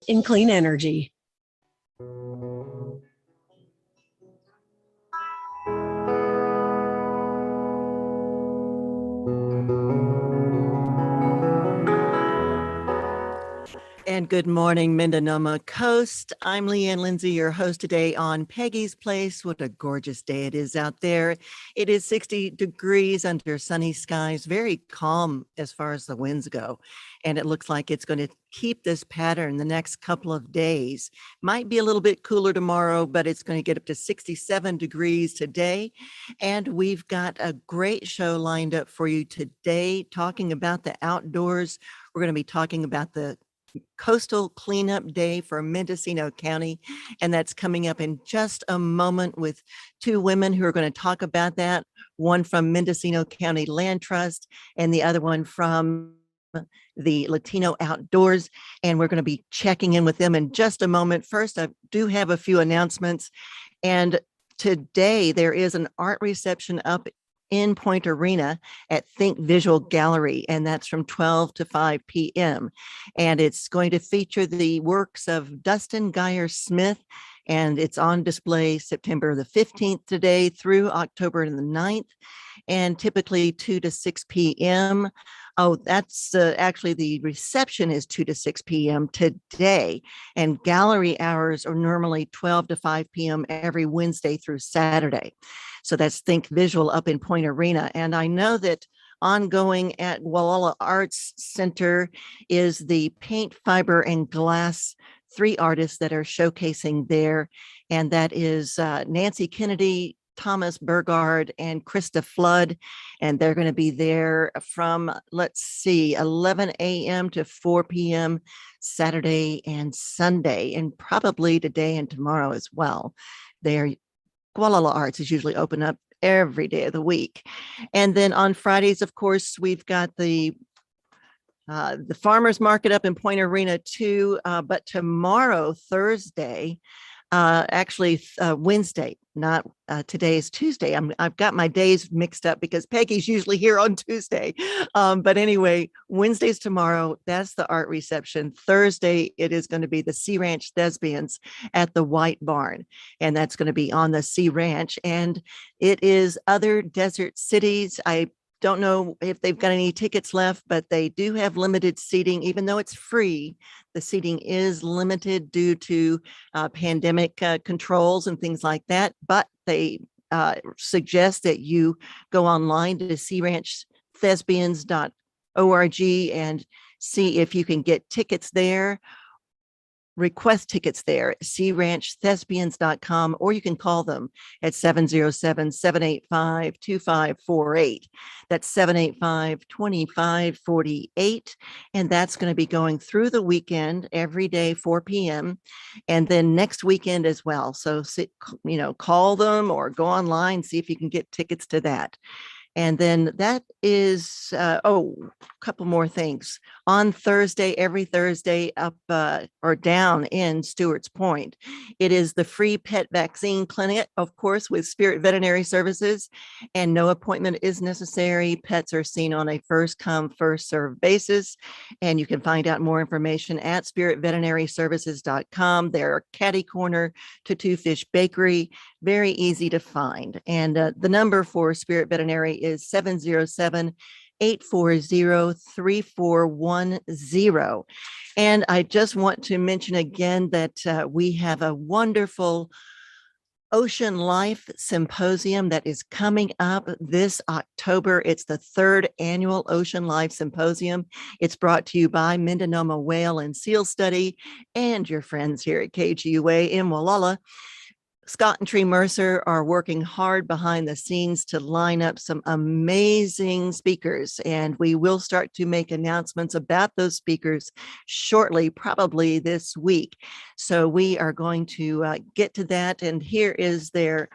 in clean energy. And good morning, Mendocino Coast. I'm Leanne Lindsay, your host today on Peggy's Place. What a gorgeous day it is out there. It is 60 degrees under sunny skies, very calm as far as the winds go. And it looks like it's going to keep this pattern the next couple of days. Might be a little bit cooler tomorrow, but it's going to get up to 67 degrees today. And we've got a great show lined up for you today, talking about the outdoors. We're going to be talking about the Coastal Cleanup Day for Mendocino County, and that's coming up in just a moment with two women who are going to talk about that, one from Mendocino County Land Trust and the other one from the Latino Outdoors, and we're going to be checking in with them in just a moment. First, I do have a few announcements, and today there is an art reception up in Point Arena at Think Visual Gallery, and that's from 12 to 5 p.m. And it's going to feature the works of Dustin Geyer Smith, and it's on display September the 15th today through October the 9th, and typically 2 to 6 p.m. Oh, that's actually the reception is 2 to 6 p.m. today, and gallery hours are normally 12 to 5 p.m. every Wednesday through Saturday. So that's Think Visual up in Point Arena. And I know that ongoing at Wolitzer Arts Center is the Paint, Fiber, and Glass, three artists that are showcasing there. And that is Nancy Kennedy, Thomas Burgard, and Krista Flood. And they're going to be there from, 11 a.m. to 4 p.m. Saturday and Sunday, and probably today and tomorrow as well. Wolitzer Arts is usually open up every day of the week. And then on Fridays, of course, we've got the farmers market up in Point Arena too. But tomorrow, Thursday, Wednesday, not today is Tuesday. I've got my days mixed up because Peggy's usually here on Tuesday. But anyway, Wednesday's tomorrow. That's the art reception. Thursday, it is going to be the Sea Ranch Thespians at the White Barn. And that's going to be on the Sea Ranch. And it is other desert cities. I don't know if they've got any tickets left, but they do have limited seating. Even though it's free, the seating is limited due to pandemic controls and things like that. But they suggest that you go online to searanchthespians.org and see if you can get tickets there. Request tickets there at searanchthespians.com, or you can call them at 707-785-2548. That's 785-2548. And that's going to be going through the weekend every day, 4 p.m. and then next weekend as well. So, call them or go online, see if you can get tickets to that. And then that is, a couple more things. On Thursday, every Thursday up or down in Stewart's Point, it is the free pet vaccine clinic, of course, with Spirit Veterinary Services, and no appointment is necessary. Pets are seen on a first come, first served basis. And you can find out more information at spiritveterinaryservices.com. They're catty corner to Two Fish Bakery, very easy to find. And the number for Spirit Veterinary is 707-840-3410. And I just want to mention again that we have a wonderful Ocean Life Symposium that is coming up this October. It's the third annual Ocean Life Symposium. It's brought to you by Mendocino Whale and Seal Study and your friends here at KGUA in Wolitzer. Scott and Tree Mercer are working hard behind the scenes to line up some amazing speakers, and we will start to make announcements about those speakers shortly, probably this week. So we are going to get to that, and here is their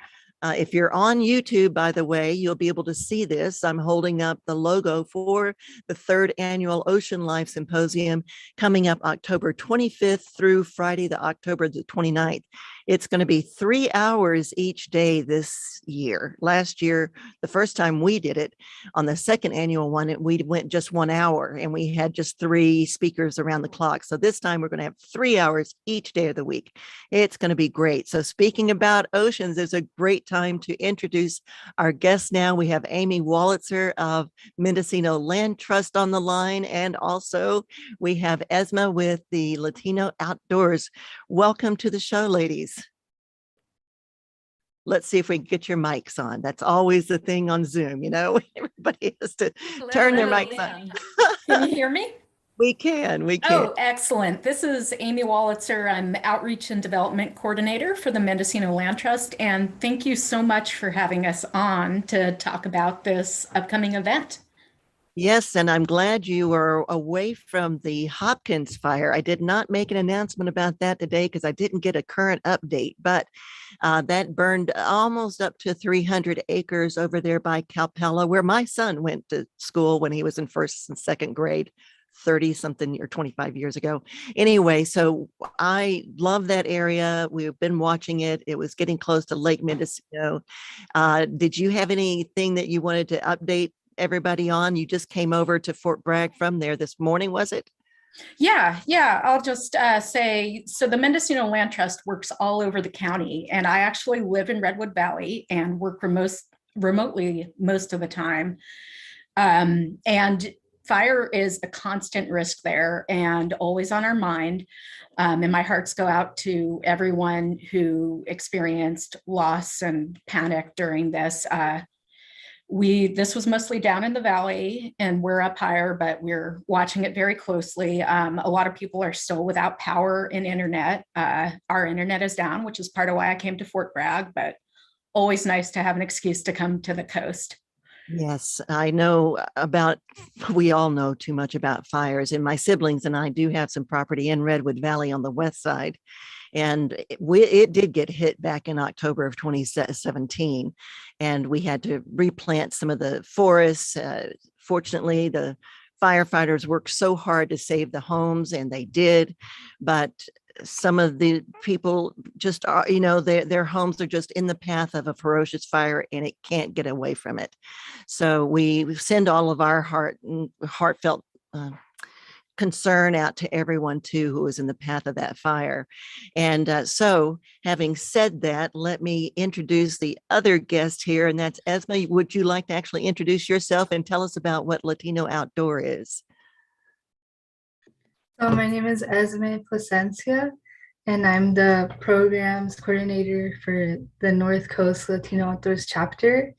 if you're on YouTube, by the way, you'll be able to see this. I'm holding up the logo for the third annual Ocean Life Symposium coming up October 25th through Friday, the October the 29th. It's going to be 3 hours each day this year. Last year, the first time we did it, on the second annual one, we went just 1 hour and we had just 3 speakers around the clock. So this time we're going to have 3 hours each day of the week. It's going to be great. So speaking about oceans, it's a great time to introduce our guests now. We have Amy Wolitzer of Mendocino Land Trust on the line, and also we have Esma with the Latino Outdoors. Welcome to the show, ladies. Let's see if we can get your mics on. That's always the thing on Zoom, everybody has to turn their mics on. Can you hear me? We can. Oh, excellent. This is Amy Wolitzer. I'm Outreach and Development Coordinator for the Mendocino Land Trust, and thank you so much for having us on to talk about this upcoming event. Yes, and I'm glad you were away from the Hopkins fire. I did not make an announcement about that today because I didn't get a current update, but that burned almost up to 300 acres over there by Calpella, where my son went to school when he was in first and second grade. 30 something or 25 years ago. Anyway, so I love that area. We've been watching it. It was getting close to Lake Mendocino. Did you have anything that you wanted to update everybody on? You just came over to Fort Bragg from there this morning, was it? Yeah. I'll just say, so the Mendocino Land Trust works all over the county, and I actually live in Redwood Valley and work remotely most of the time. And fire is a constant risk there and always on our mind. And my hearts go out to everyone who experienced loss and panic during this. This was mostly down in the valley and we're up higher, but we're watching it very closely. A lot of people are still without power and internet. Our internet is down, which is part of why I came to Fort Bragg, but always nice to have an excuse to come to the coast. Yes, we all know too much about fires, and my siblings and I do have some property in Redwood Valley on the west side. And it did get hit back in October of 2017, and we had to replant some of the forests. Fortunately, the firefighters worked so hard to save the homes, and they did. But some of the people just are, their homes are just in the path of a ferocious fire, and it can't get away from it. So we send all of our heartfelt concern out to everyone too who was in the path of that fire. And so having said that, let me introduce the other guest here, and that's Esma. Would you like to actually introduce yourself and tell us about what Latino Outdoor is? So my name is Esme Plasencia, and I'm the programs coordinator for the North Coast Latino Outdoors chapter.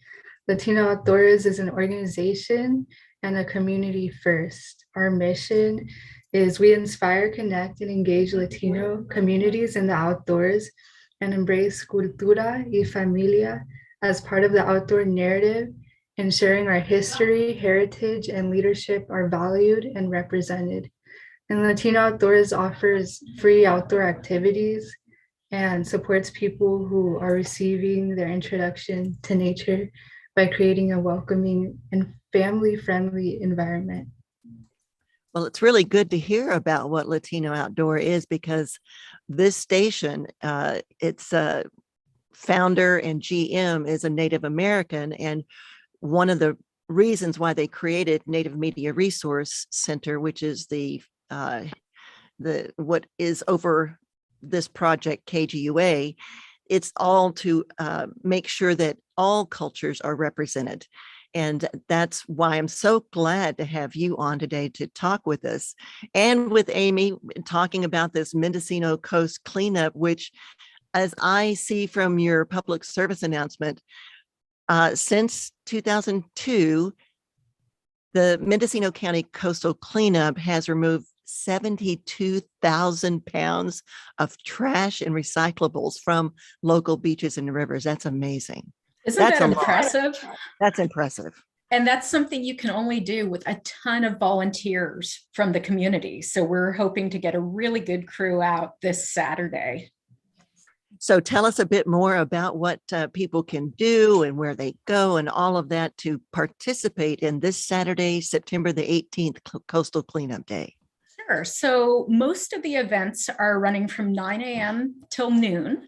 Latino Outdoors is an organization and a community first. Our mission is we inspire, connect, and engage Latino communities in the outdoors and embrace cultura y familia as part of the outdoor narrative, ensuring our history, heritage, and leadership are valued and represented. And Latino Outdoors offers free outdoor activities and supports people who are receiving their introduction to nature by creating a welcoming and family-friendly environment. Well, it's really good to hear about what Latino Outdoor is, because this station, its founder and GM is a Native American, and one of the reasons why they created Native Media Resource Center, which is what is over this project KGUA, it's all to make sure that all cultures are represented. And that's why I'm so glad to have you on today to talk with us, and with Amy, talking about this Mendocino Coast cleanup, which, as I see from your public service announcement, since 2002, the Mendocino County Coastal Cleanup has removed 72,000 pounds of trash and recyclables from local beaches and rivers. That's amazing. Isn't that impressive? That's impressive. And that's something you can only do with a ton of volunteers from the community. So we're hoping to get a really good crew out this Saturday. So tell us a bit more about what people can do and where they go and all of that to participate in this Saturday, September the 18th, Coastal Cleanup Day. Sure. So most of the events are running from 9 a.m. till noon.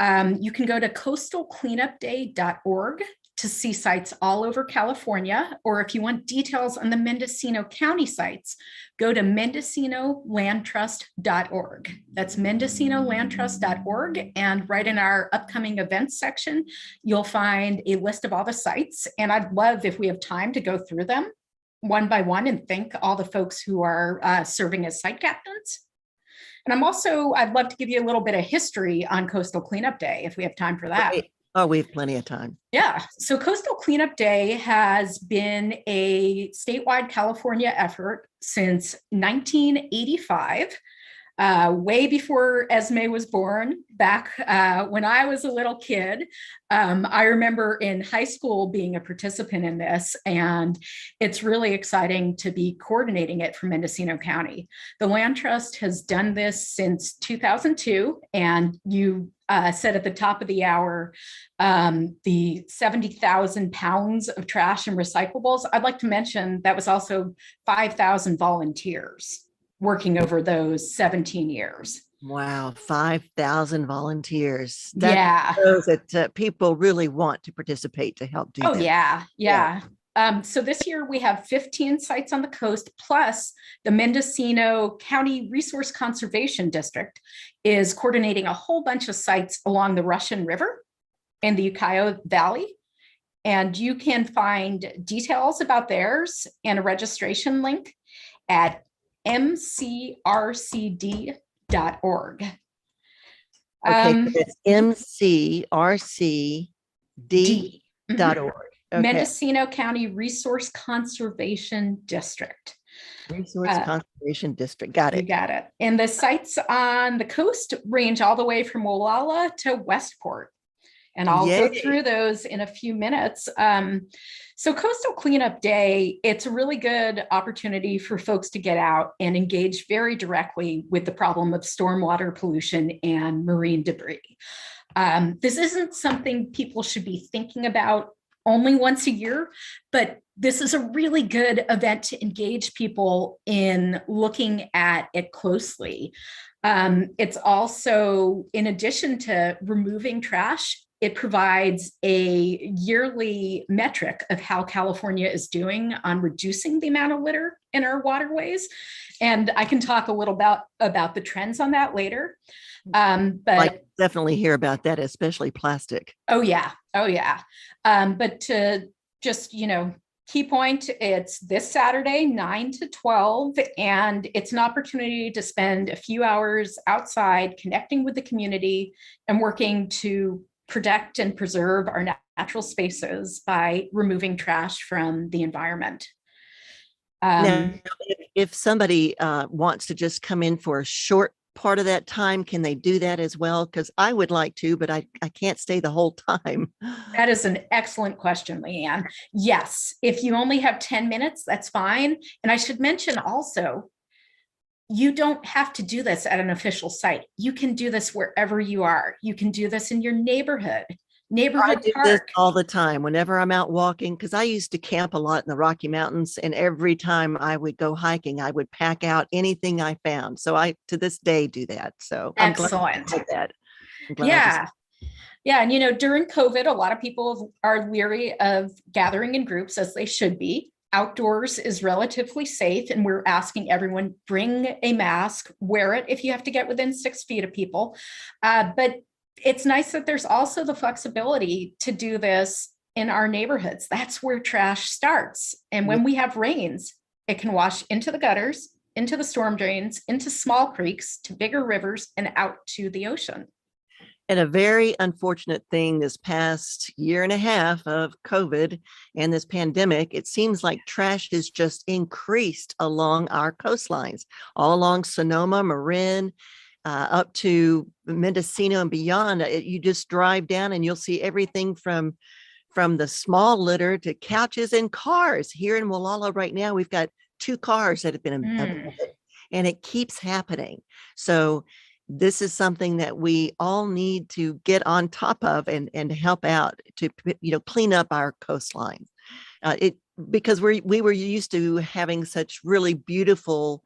You can go to coastalcleanupday.org to see sites all over California, or if you want details on the Mendocino County sites, go to mendocinolandtrust.org. That's mendocinolandtrust.org. And right in our upcoming events section, you'll find a list of all the sites. And I'd love if we have time to go through them one by one and thank all the folks who are serving as site captains. And I'd love to give you a little bit of history on Coastal Cleanup Day if we have time for that. Great. Oh, we have plenty of time. Yeah, so Coastal Cleanup Day has been a statewide California effort since 1985. Way before Esme was born, back when I was a little kid. I remember in high school being a participant in this, and it's really exciting to be coordinating it for Mendocino County. The Land Trust has done this since 2002, and you said at the top of the hour, the 70,000 pounds of trash and recyclables. I'd like to mention that was also 5,000 volunteers working over those 17 years. Wow, 5,000 volunteers. Yeah. Shows that people really want to participate to help do that. Oh, yeah. So this year we have 15 sites on the coast, plus the Mendocino County Resource Conservation District is coordinating a whole bunch of sites along the Russian River and the Ukiah Valley. And you can find details about theirs and a registration link at mcrcd.org. Okay, it's mcrcd.org. Okay. Mendocino County Resource Conservation District. Resource Conservation District. Got it. You got it. And the sites on the coast range all the way from Wolala to Westport. And I'll go through those in a few minutes. So Coastal Cleanup Day, it's a really good opportunity for folks to get out and engage very directly with the problem of stormwater pollution and marine debris. This isn't something people should be thinking about only once a year, but this is a really good event to engage people in looking at it closely. It's also, in addition to removing trash, it provides a yearly metric of how California is doing on reducing the amount of litter in our waterways. And I can talk a little about the trends on that later. But I definitely hear about that, especially plastic. Oh, yeah. But to just, key point, it's this Saturday, 9 to 12, and it's an opportunity to spend a few hours outside connecting with the community and working to protect and preserve our natural spaces by removing trash from the environment. Now, if somebody wants to just come in for a short part of that time, can they do that as well? Because I would like to, but I can't stay the whole time. That is an excellent question, Leanne. Yes, if you only have 10 minutes, that's fine. And I should mention also, you don't have to do this at an official site. You can do this wherever you are. You can do this in your neighborhood I do park. this all the time whenever I'm out walking, because I used to camp a lot in the Rocky Mountains, and every time I would go hiking, I would pack out anything I found. So I, to this day, do that. So Excellent. I'm glad I did that. Yeah. And, during COVID, a lot of people are leery of gathering in groups, as they should be. Outdoors is relatively safe, and we're asking everyone, bring a mask, wear it if you have to get within 6 feet of people. But it's nice that there's also the flexibility to do this in our neighborhoods. That's where trash starts. And when we have rains, it can wash into the gutters, into the storm drains, into small creeks, to bigger rivers, and out to the ocean. And a very unfortunate thing this past year and a half of COVID and this pandemic, it seems like trash has just increased along our coastlines, all along Sonoma, Marin, up to Mendocino and beyond. You just drive down and you'll see everything from the small litter to couches and cars. Here in Wolala right now, we've got 2 cars that have been abandoned, and it keeps happening. So this is something that we all need to get on top of and help out to, clean up our coastline. Because we were used to having such really beautiful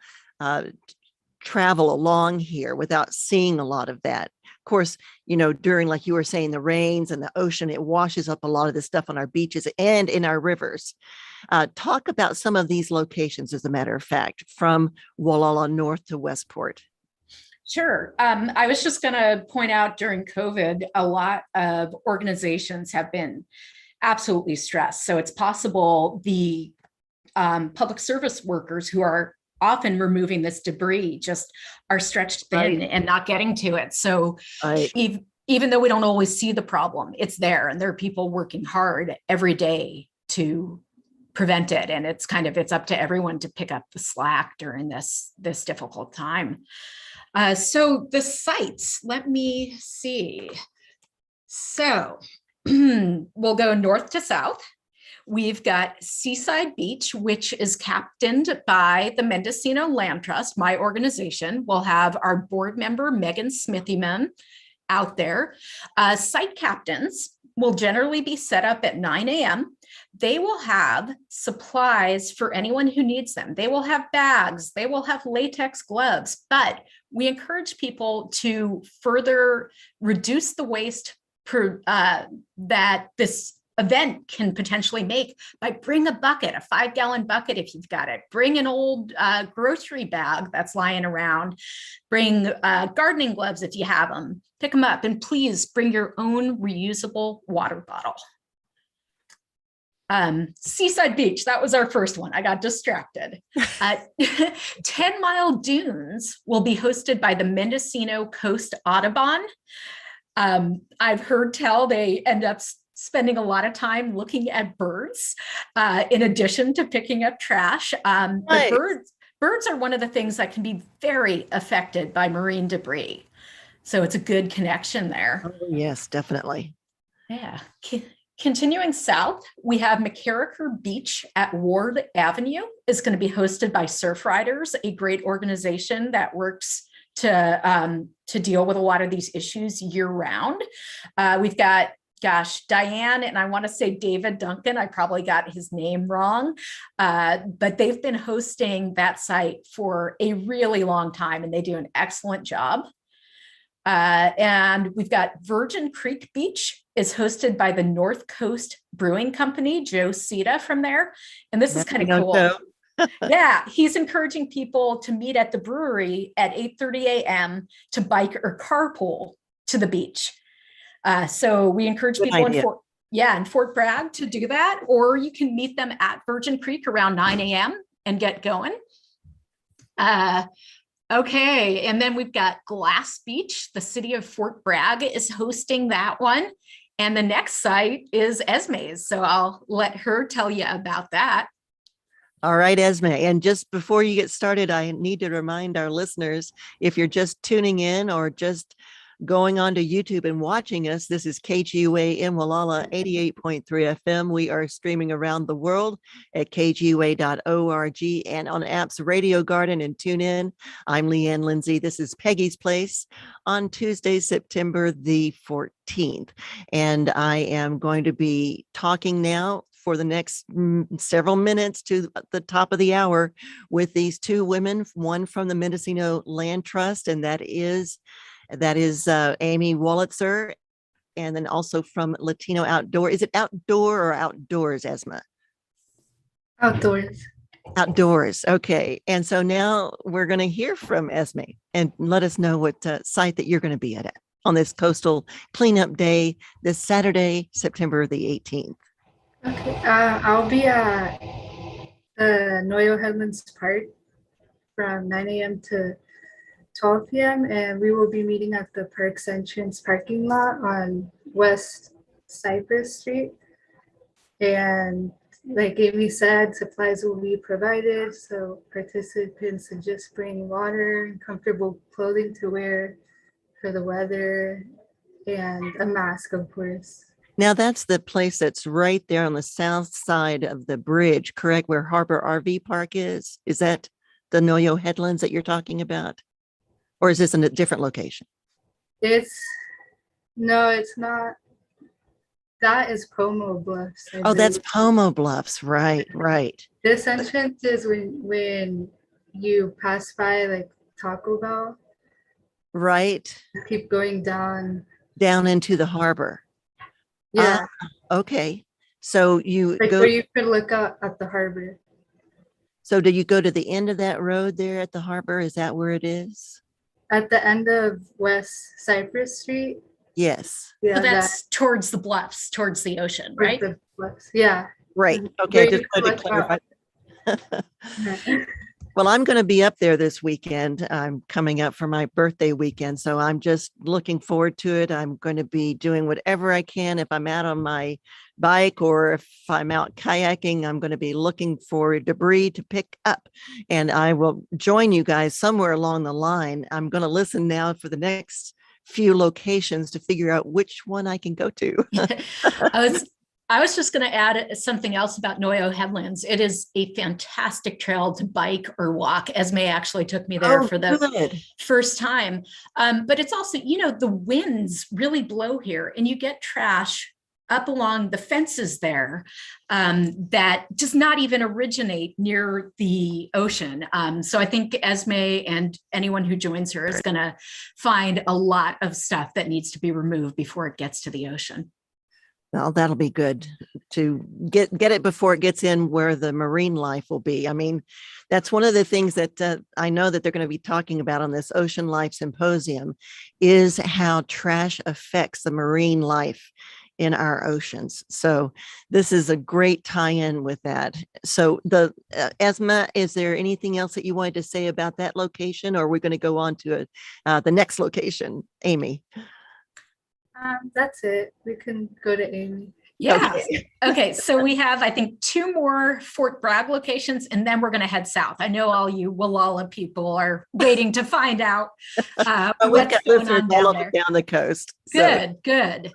travel along here without seeing a lot of that. Of course, during, like you were saying, the rains and the ocean, it washes up a lot of this stuff on our beaches and in our rivers. Talk about some of these locations, as a matter of fact, from Wolala North to Westport. Sure. I was just going to point out, during COVID, a lot of organizations have been absolutely stressed. So it's possible the public service workers who are often removing this debris just are stretched thin and not getting to it. So even though we don't always see the problem, it's there, and there are people working hard every day to prevent it. And it's up to everyone to pick up the slack during this difficult time. So the sites, let me see. So we'll go north to south. We've got Seaside Beach, which is captained by the Mendocino Land Trust, my organization. We'll have our board member, Megan Smithyman, out there. Site captains will generally be set up at 9 a.m. They will have supplies for anyone who needs them. They will have bags, they will have latex gloves, but we encourage people to further reduce the waste that this event can potentially make by bring a bucket, a 5-gallon bucket if you've got it. Bring an old grocery bag that's lying around. Bring gardening gloves if you have them. Pick them up, and please bring your own reusable water bottle. Seaside Beach, that was our first one. I got distracted. 10 Mile Dunes will be hosted by the Mendocino Coast Audubon. I've heard tell they end up spending a lot of time looking at birds in addition to picking up trash. But birds are one of the things that can be very affected by marine debris. So it's a good connection there. Oh, yes, definitely. Yeah. Continuing south, we have Mccarricker Beach at Ward Avenue is going to be hosted by Surf Riders, a great organization that works to deal with a lot of these issues year round. We've got, Diane, and I want to say David Duncan, I probably got his name wrong, but they've been hosting that site for a really long time, and they do an excellent job. And we've got Virgin Creek Beach is hosted by the North Coast Brewing Company, Joe Sita from there. And this is kind of cool. Yeah, he's encouraging people to meet at the brewery at 8:30 a.m. to bike or carpool to the beach. So we encourage people in Fort Bragg to do that, or you can meet them at Virgin Creek around 9 a.m. and get going. Okay, and then we've got Glass Beach. The city of Fort Bragg is hosting that one. And the next site is Esme's. So I'll let her tell you about that. All right, Esme. And just before you get started, I need to remind our listeners, if you're just tuning in or just going on to YouTube and watching us, this is KGUA in Wolala 88.3 FM. We are streaming around the world at kgua.org and on apps Radio Garden and TuneIn. I'm Leanne Lindsay. This is Peggy's Place on Tuesday, September the 14th. And I am going to be talking now for the next several minutes to the top of the hour with these two women, one from the Mendocino Land Trust, and that is Amy Wolitzer, and then also from Latino Outdoor. Is it outdoor or outdoors, Esma? Outdoors. Outdoors. Okay. And so now we're going to hear from Esme and let us know what site that you're going to be at on this coastal cleanup day this Saturday, September the 18th. Okay. I'll be at the Noyo Headlands Park from 9 a.m. to 12 p.m. and we will be meeting at the park's entrance parking lot on West Cypress Street. And like Amy said, supplies will be provided, so participants should just bring water and comfortable clothing to wear for the weather and a mask, of course. Now that's the place that's right there on the south side of the bridge, correct? Where Harbor RV Park is? Is that the Noyo Headlands that you're talking about? Or is this in a different location? No, it's not. That is Pomo Bluffs. That's Pomo Bluffs. Right. This entrance is when you pass by like Taco Bell, Right keep going down. down into the harbor. Yeah, Okay. So you like go, where you could look out at the harbor. so do you go to the end of that road there at the harbor? Is that where it is? At the end of West Cypress Street. Yes. So Yeah, that that's towards the bluffs, towards the ocean, with right? the bus. Yeah. Right. Okay. I Where just you could wanted to look out. clarify. Yeah. Well, I'm going to be up there this weekend. I'm coming up for my birthday weekend. So I'm just looking forward to it. I'm going to be doing whatever I can. If I'm out on my bike or if I'm out kayaking, I'm going to be looking for debris to pick up. And I will join you guys somewhere along the line. I'm going to listen now for the next few locations to figure out which one I can go to. I was just going to add something else about Noyo Headlands. It is a fantastic trail to bike or walk. Esme actually took me there for the good. first time. But it's also, the winds really blow here and you get trash up along the fences there that does not even originate near the ocean. So I think Esme and anyone who joins her is going to find a lot of stuff that needs to be removed before it gets to the ocean. Well, that'll be good to get it before it gets in where the marine life will be. I mean, that's one of the things that I know that they're going to be talking about on this Ocean Life Symposium is how trash affects the marine life in our oceans. So this is a great tie-in with that. So Esma, is there anything else that you wanted to say about that location, or are we going to go on to the next location, Amy? That's it. We can go to Amy. Yeah. Okay. So we have, I think, 2 more Fort Bragg locations, and then we're going to head south. I know all you Wallala people are waiting to find out what's going on down there. Down the coast. Good, good.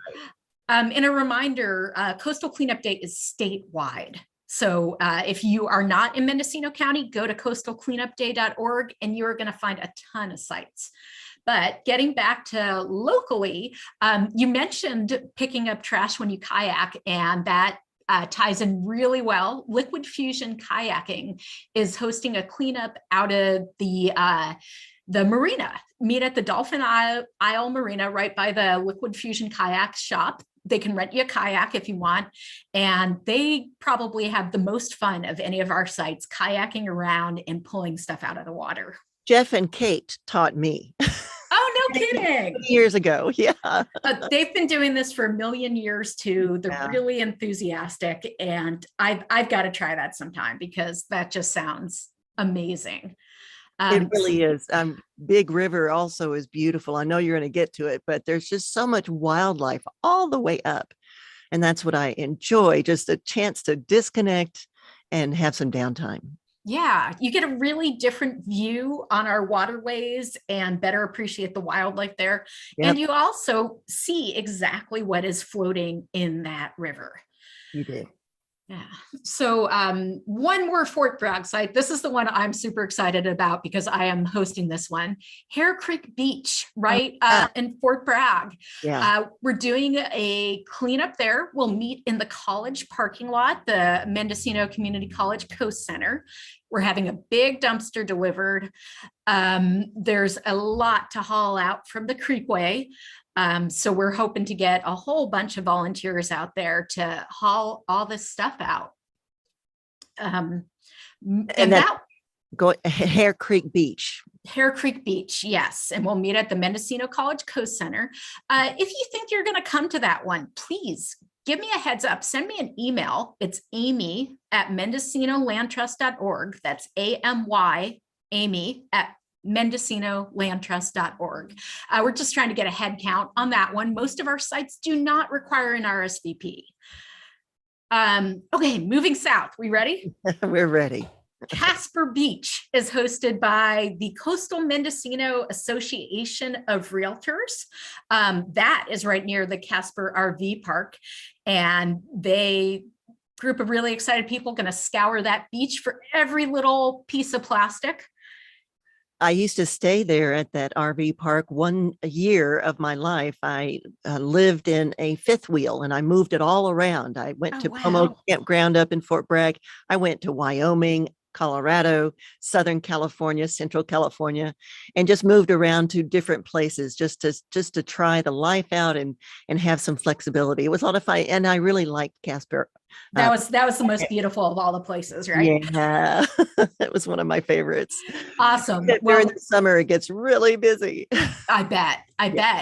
And a reminder, Coastal Cleanup Day is statewide. So if you are not in Mendocino County, go to coastalcleanupday.org and you're going to find a ton of sites. But getting back to locally, you mentioned picking up trash when you kayak, and that ties in really well. Liquid Fusion Kayaking is hosting a cleanup out of the marina. Meet at the Dolphin Isle Marina right by the Liquid Fusion Kayak shop. They can rent you a kayak if you want. And they probably have the most fun of any of our sites, kayaking around and pulling stuff out of the water. Jeff and Kate taught me. Oh, no kidding. Years ago. Yeah. They've been doing this for a million years too. They're really enthusiastic. And I've got to try that sometime because that just sounds amazing. It really is. Big River also is beautiful. I know you're going to get to it, but there's just so much wildlife all the way up. And that's what I enjoy, just a chance to disconnect and have some downtime. Yeah, you get a really different view on our waterways and better appreciate the wildlife there. Yep. And you also see exactly what is floating in that river. You do. Yeah. So one more Fort Bragg site. This is the one I'm super excited about because I am hosting this one. Hare Creek Beach, right in Fort Bragg. Yeah. We're doing a cleanup there. We'll meet in the college parking lot, the Mendocino Community College Coast Center. We're having a big dumpster delivered. There's a lot to haul out from the creekway. So we're hoping to get a whole bunch of volunteers out there to haul all this stuff out. And that go Hare Creek Beach. Hare Creek Beach, yes. And we'll meet at the Mendocino College Coast Center. If you think you're going to come to that one, please give me a heads up. Send me an email. It's amy@mendocinolandtrust.org. That's AMY, Amy at mendocinolandtrust.org. We're just trying to get a head count on that one. Most of our sites do not require an RSVP. Okay, moving south. We ready? We're ready. Casper Beach is hosted by the Coastal Mendocino Association of Realtors. That is right near the Casper RV Park. And group of really excited people going to scour that beach for every little piece of plastic. I used to stay there at that RV park 1 year of my life. I lived in a fifth wheel and I moved it all around. I went to Pomo Campground up in Fort Bragg. I went to Wyoming. Colorado, Southern California, Central California, and just moved around to different places just to try the life out and have some flexibility. It was a lot of fun, and I really liked Casper. That was the most beautiful of all the places, right? Yeah, it was one of my favorites. Awesome. During Well, the summer, it gets really busy. I bet.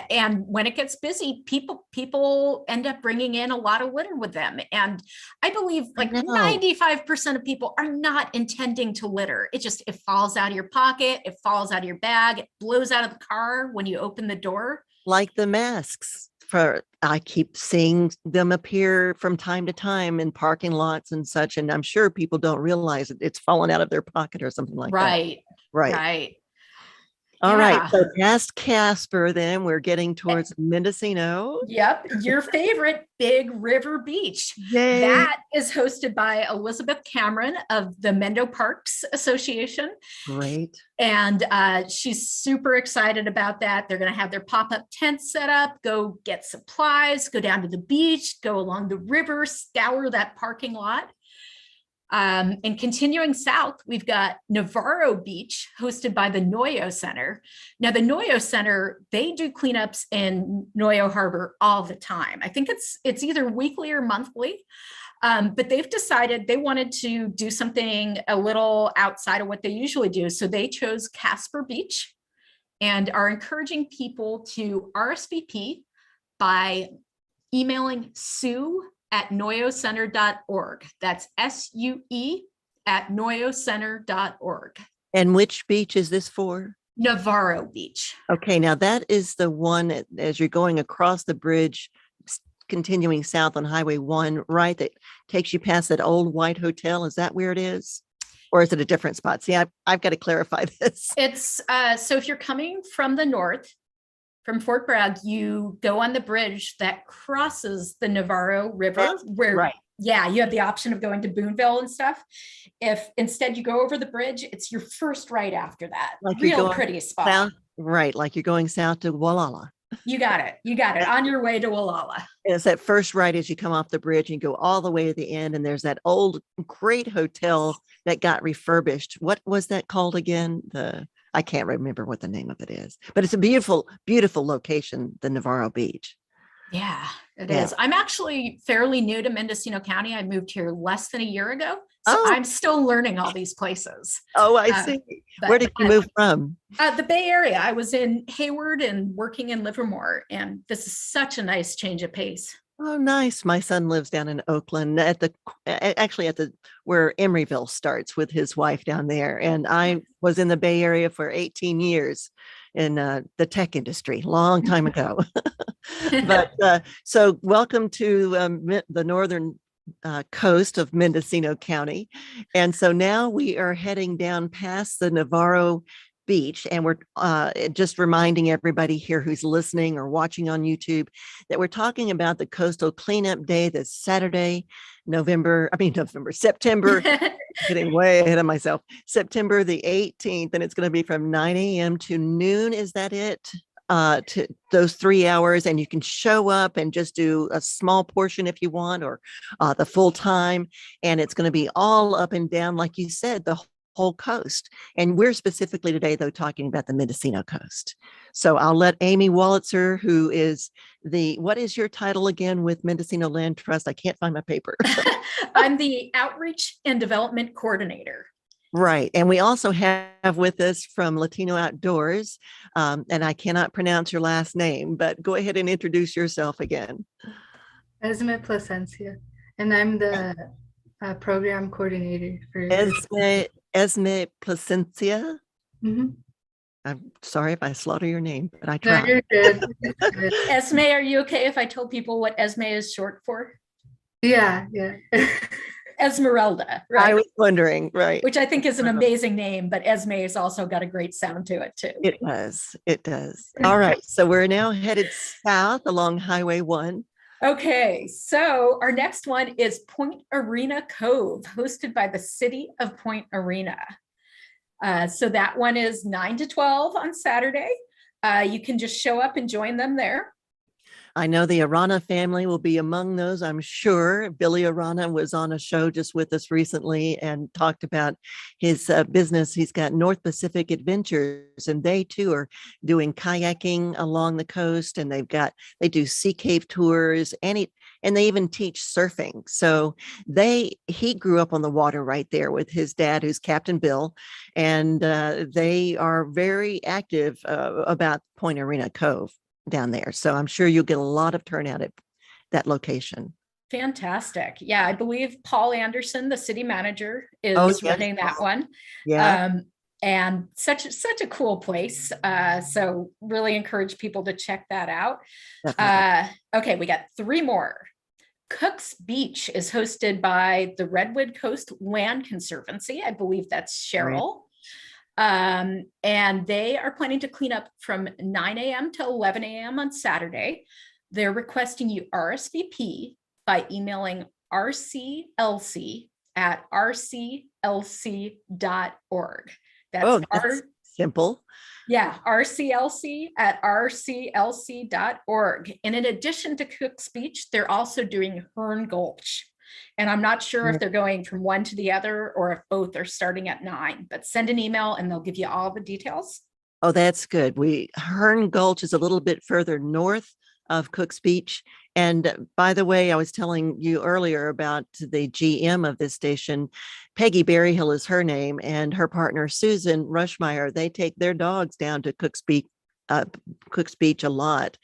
And when it gets busy, people end up bringing in a lot of litter with them. And I believe like 95% of people are not intending to litter. It falls out of your pocket, it falls out of your bag, it blows out of the car when you open the door. Like the masks. I keep seeing them appear from time to time in parking lots and such, and I'm sure people don't realize it's fallen out of their pocket or something like that. Right. All right. So past Casper, then we're getting towards Mendocino. Yep. Your favorite, Big River Beach. Yay. That is hosted by Elizabeth Cameron of the Mendo Parks Association. Great. And she's super excited about that. They're going to have their pop-up tents set up, go get supplies, go down to the beach, go along the river, scour that parking lot. And continuing south, we've got Navarro Beach, hosted by the Noyo Center. Now, the Noyo Center, they do cleanups in Noyo Harbor all the time. I think it's either weekly or monthly, but they've decided they wanted to do something a little outside of what they usually do. So they chose Casper Beach and are encouraging people to RSVP by emailing sue@noyocenter.org. That's SUE@noyocenter.org. And which beach is this for? Navarro Beach. Okay, now that is the one as you're going across the bridge, continuing south on Highway 1, right? That takes you past that old white hotel. Is that where it is? Or is it a different spot? See, I've got to clarify this. It's so if you're coming from the north, from Fort Bragg, you go on the bridge that crosses the Navarro River, where you have the option of going to Boonville and stuff. If instead you go over the bridge, it's your first right after that. Like real pretty spot. South, right, like you're going south to Wallala. You got it. On your way to Wallala. It's that first right as you come off the bridge and you go all the way to the end, and there's that old great hotel that got refurbished. What was that called again? I can't remember what the name of it is, but it's a beautiful, beautiful location, the Navarro Beach. Yeah, it is. I'm actually fairly new to Mendocino County. I moved here less than a year ago. So I'm still learning all these places. Oh, I see. Where did you move from? The Bay Area. I was in Hayward and working in Livermore, and this is such a nice change of pace. Oh, nice. My son lives down in Oakland where Emeryville starts with his wife down there. And I was in the Bay Area for 18 years in the tech industry, long time ago. But so welcome to the northern coast of Mendocino County. And so now we are heading down past the Navarro Beach, and we're just reminding everybody here who's listening or watching on YouTube that we're talking about the Coastal Cleanup Day this Saturday, September, getting way ahead of myself, September the 18th, and it's going to be from 9 a.m. to noon. Is that it? To those 3 hours, and you can show up and just do a small portion if you want, or the full time, and it's going to be all up and down, like you said, the whole coast. And we're specifically today, though, talking about the Mendocino coast. So I'll let Amy Wolitzer, who is what is your title again with Mendocino Land Trust? I can't find my paper. I'm the Outreach and Development Coordinator. Right. And we also have with us from Latino Outdoors, and I cannot pronounce your last name, but go ahead and introduce yourself again. Esme Plasencia, and I'm the program coordinator for Esme Plasencia. Mm-hmm. I'm sorry if I slaughter your name, but I tried. No, you're good. Esme, are you okay if I told people what Esme is short for? Yeah. Esmeralda, right? I was wondering, right. Which I think is an amazing name, but Esme has also got a great sound to it too. It does. All right. So we're now headed south along Highway 1. Okay, so our next one is Point Arena Cove, hosted by the City of Point Arena. So that one is 9 to 12 on Saturday. You can just show up and join them there. I know the Arana family will be among those, I'm sure. Billy Arana was on a show just with us recently and talked about his business. He's got North Pacific Adventures, and they too are doing kayaking along the coast, and they do sea cave tours, and they even teach surfing. So he grew up on the water right there with his dad, who's Captain Bill, and they are very active about Point Arena Cove down there. So I'm sure you'll get a lot of turnout at that location. Fantastic. Yeah, I believe Paul Anderson, the city manager, is Yes. running that one. Yeah. And such a cool place. So really encourage people to check that out. Okay, we got 3 more. Cook's Beach is hosted by the Redwood Coast Land Conservancy. I believe that's Cheryl. And they are planning to clean up from 9 a.m. to 11 a.m. on Saturday. They're requesting you RSVP by emailing rclc@rclc.org. That's simple. Yeah, rclc@rclc.org. And in addition to Cook's Beach, they're also doing Hearn Gulch. And I'm not sure if they're going from one to the other or if both are starting at 9, but send an email and they'll give you all the details. Oh, that's good. Hearn Gulch is a little bit further north of Cook's Beach. And by the way, I was telling you earlier about the GM of this station. Peggy Berryhill is her name, and her partner, Susan Rushmeyer, they take their dogs down to Cook's Beach a lot,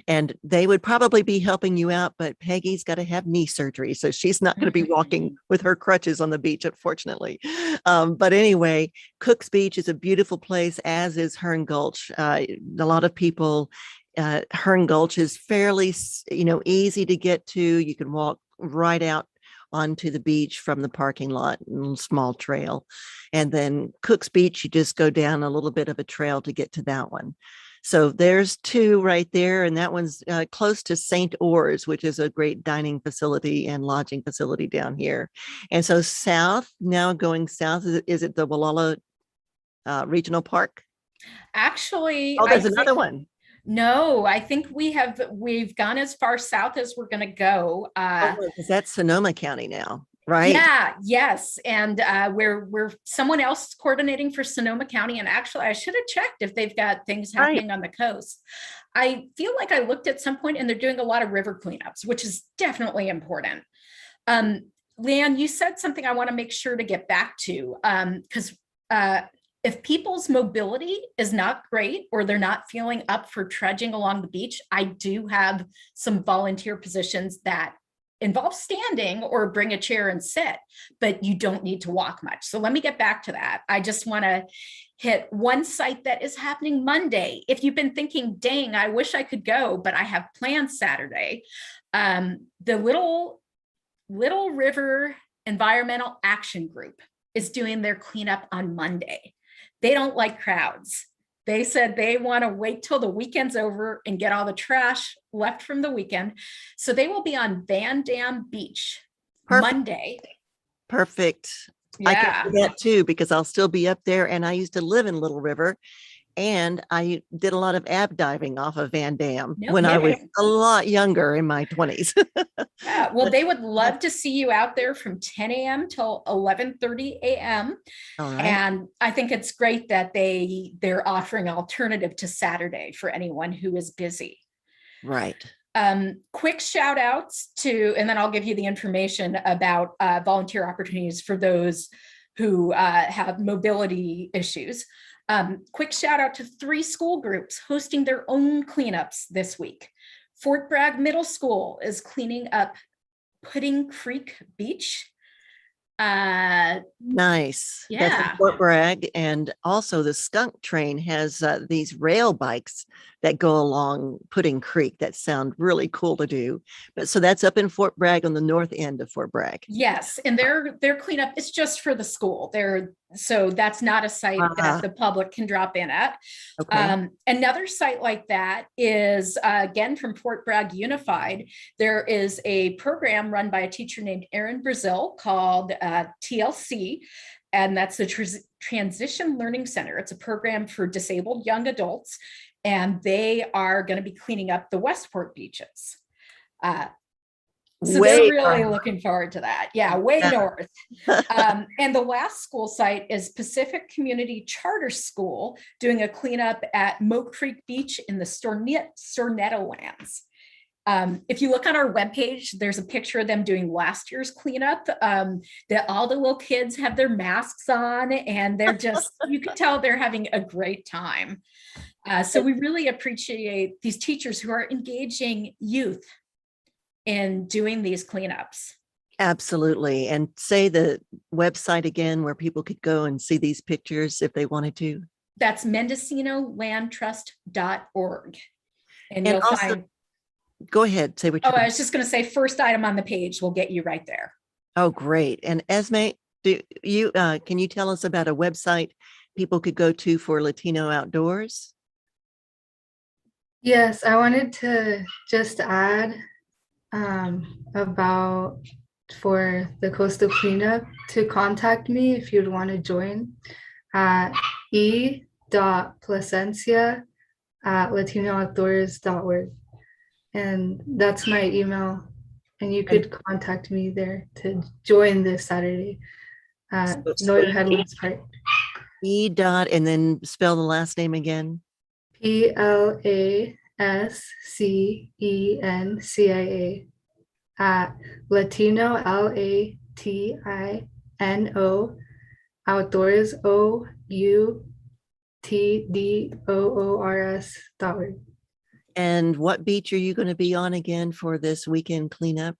and they would probably be helping you out, but Peggy's got to have knee surgery, so she's not going to be walking with her crutches on the beach, unfortunately. But anyway, Cook's Beach is a beautiful place, as is Hearn Gulch. A lot of people, Hearn Gulch is fairly, easy to get to. You can walk right out onto the beach from the parking lot, a small trail. And then Cook's Beach, you just go down a little bit of a trail to get to that one. So there's 2 right there, and that one's close to St. Oars, which is a great dining facility and lodging facility down here. And so going south, is it the Wallala Regional Park? Actually, there's another one. No, I think we've gone as far south as we're going to go. Because that's Sonoma County now, right? Yeah, yes. And we're someone else coordinating for Sonoma County. And actually, I should have checked if they've got things happening on the coast. I feel like I looked at some point and they're doing a lot of river cleanups, which is definitely important. Leanne, you said something I want to make sure to get back to, because if people's mobility is not great or they're not feeling up for trudging along the beach, I do have some volunteer positions that involve standing or bring a chair and sit, but you don't need to walk much. So let me get back to that. I just want to hit one site that is happening Monday. If you've been thinking, dang, I wish I could go, but I have plans Saturday. The Little River Environmental Action Group is doing their cleanup on Monday. They don't like crowds. They said they want to wait till the weekend's over and get all the trash left from the weekend. So they will be on Van Dam Beach Monday. Perfect. Yeah. I can do that too, because I'll still be up there. And I used to live in Little River, and I did a lot of ab diving off of Van Dam when I was a lot younger, in my 20s. Yeah, well, they would love to see you out there from 10 a.m. till 11:30 a.m. Right. And I think it's great that they're offering alternative to Saturday for anyone who is busy. Right. Quick shout outs and then I'll give you the information about volunteer opportunities for those who have mobility issues. Quick shout out to 3 school groups hosting their own cleanups this week. Fort Bragg Middle School is cleaning up Pudding Creek Beach. Nice. Yeah. That's in Fort Bragg. And also the Skunk Train has these rail bikes that go along Pudding Creek that sound really cool to do. But so that's up in Fort Bragg, on the north end of Fort Bragg. Yes, and their cleanup is just for the school. So that's not a site that the public can drop in at. Okay. Another site like that is again from Fort Bragg Unified. There is a program run by a teacher named Erin Brazil called TLC, and that's the Transition Learning Center. It's a program for disabled young adults. and they are going to be cleaning up the Westport beaches. So they're really looking forward to that. Yeah, way north. And the last school site is Pacific Community Charter School doing a cleanup at Moat Creek Beach in the Stornetto lands. If you look on our webpage, there's a picture of them doing last year's cleanup. That all the little kids have their masks on, and they're just, you can tell they're having a great time. So we really appreciate these teachers who are engaging youth in doing these cleanups. Absolutely. And say the website again where people could go and see these pictures if they wanted to. That's MendocinoLandTrust.org. And you'll also, find. Go ahead. Say what you. Oh, I was just going to say, first item on the page will get you right there. Oh, great. And Esme, do you can you tell us about a website people could go to for Latino Outdoors? Yes, I wanted to just add about for the coastal cleanup to contact me if you'd want to join at e.placencia@latino.outdoors.org. And that's my email. And you could contact me there to join this Saturday at Northern Headlands Park. E. dot and then spell the last name again. PLASCENCIA at Latino LATINO outdoors OUTDOORS.org. And what beach are you going to be on again for this weekend cleanup?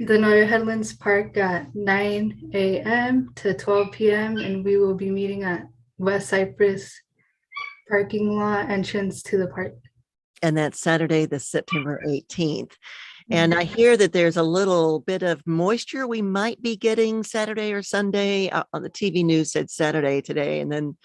The Northern Headlands Park at 9 a.m. to 12 p.m. and we will be meeting at West Cypress parking lot entrance to the park. And that's Saturday, the September 18th. And I hear that there's a little bit of moisture we might be getting Saturday or Sunday. On the TV news said Saturday today, and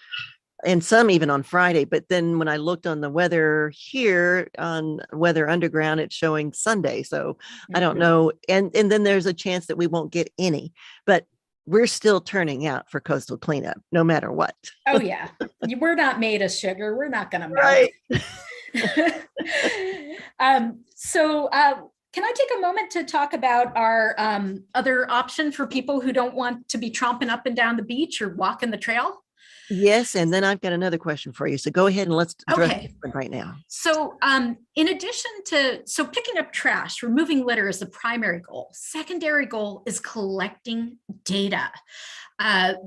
some even on Friday. But then when I looked on the weather here on Weather Underground, it's showing Sunday. So I don't know. And then there's a chance that we won't get any, but we're still turning out for coastal cleanup, no matter what. Oh yeah. We're not made of sugar. We're not going to melt. Right. Can I take a moment to talk about our other option for people who don't want to be tromping up and down the beach or walking the trail? Yes, and then I've got another question for you. So go ahead and let's address it right now. So in addition to, picking up trash, removing litter is the primary goal. Secondary goal is collecting data.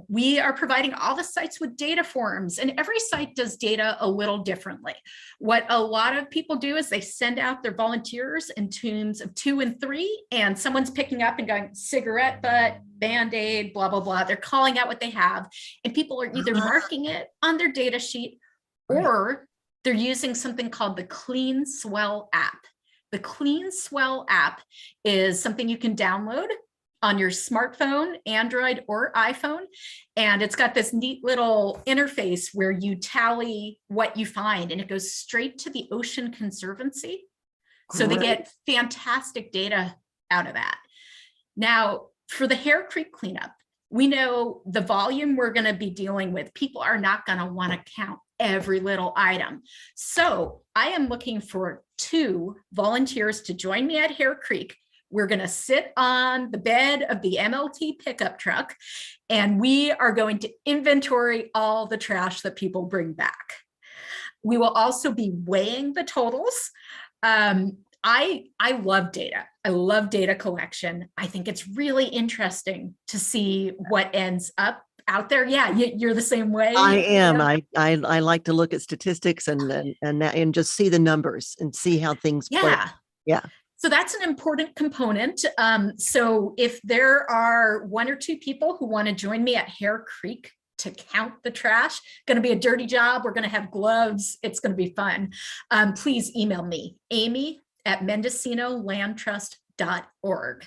We are providing all the sites with data forms, and every site does data a little differently. What a lot of people do is they send out their volunteers in teams of 2 and 3, and someone's picking up and going, cigarette butt, Band-Aid, blah, blah, blah. They're calling out what they have, and people are either marking it on their data sheet or they're using something called the Clean Swell app. The Clean Swell app is something you can download on your smartphone, Android or iPhone. And it's got this neat little interface where you tally what you find, and it goes straight to the Ocean Conservancy. So they get fantastic data out of that. Now, for the Hare Creek cleanup, we know the volume we're going to be dealing with. People are not going to want to count every little item. So I am looking for 2 volunteers to join me at Hare Creek. We're going to sit on the bed of the MLT pickup truck, and we are going to inventory all the trash that people bring back. We will also be weighing the totals. I love data. I love data collection. I think it's really interesting to see what ends up out there. Yeah, you're the same way. I am. I like to look at statistics and just see the numbers and see how things play. Yeah. So that's an important component. So if there are 1 or 2 people who want to join me at Hare Creek to count the trash, going to be a dirty job. We're going to have gloves. It's going to be fun. Please email me, amy@mendocinolandtrust.org.